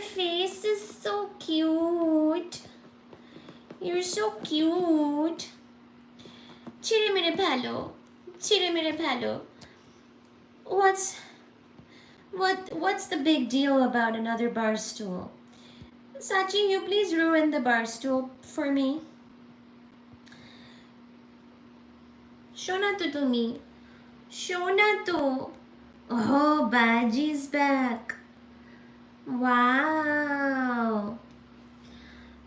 your face is so cute. You're so cute. Chire mere bhalo. Chire mere bhalo. What's the big deal about another bar stool? Sachi, you please ruin the bar stool for me. Shona to tumi. Shona to. Oh, Baji's back. Wow.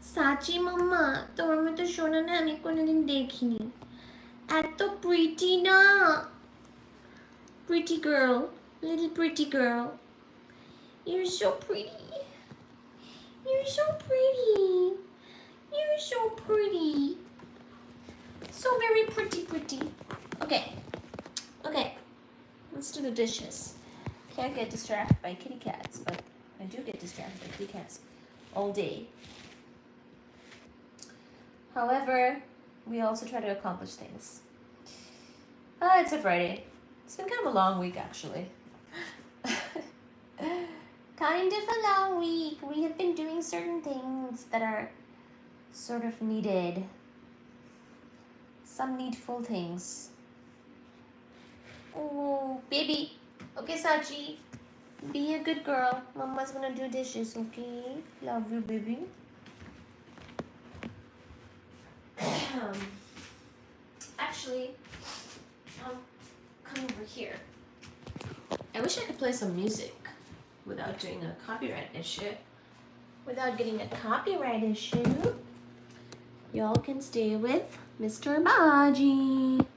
Sachi mama, তোমার মতো সোনা না আমি কোনোদিন দেখিনি। এত pretty না। Pretty girl, little pretty girl. You're so pretty. You're so pretty. You're so pretty. So very pretty. Okay. Let's do the dishes. Can't get distracted by kitty cats, but I do get distracted by kitty cats all day. However, we also try to accomplish things. It's a Friday. It's been kind of a long week, actually. Kind of a long week. We have been doing certain things that are sort of needed. Some needful things. Oh, baby. Okay, Sachi. Be a good girl. Mama's gonna do dishes, okay? Love you, baby. Actually, come over here. I wish I could play some music without doing a copyright issue. Without getting a copyright issue, y'all can stay with Mr. Baji.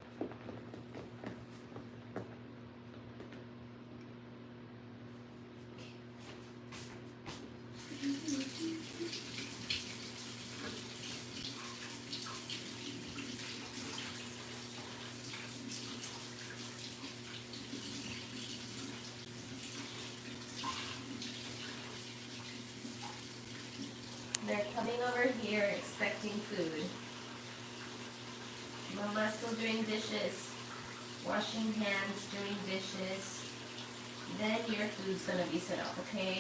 They're coming over here expecting food. Mama's still doing dishes, washing hands, doing dishes. Then your food's gonna be set up, okay?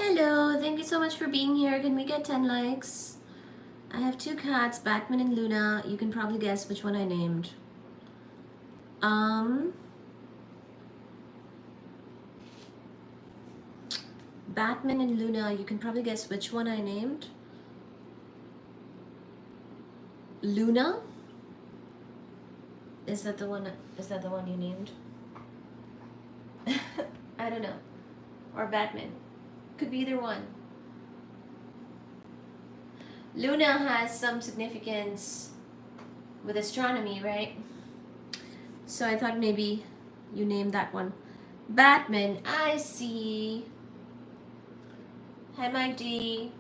Hello, thank you so much for being here. Can we get 10 likes? I have two cats, Batman and Luna. You can probably guess which one I named. Batman and Luna, you can probably guess which one I named. Luna? Is that the one you named? I don't know. Or Batman. Could be either one. Luna has some significance with astronomy, right? So I thought maybe you named that one. Batman, I see. Hi, Mike D.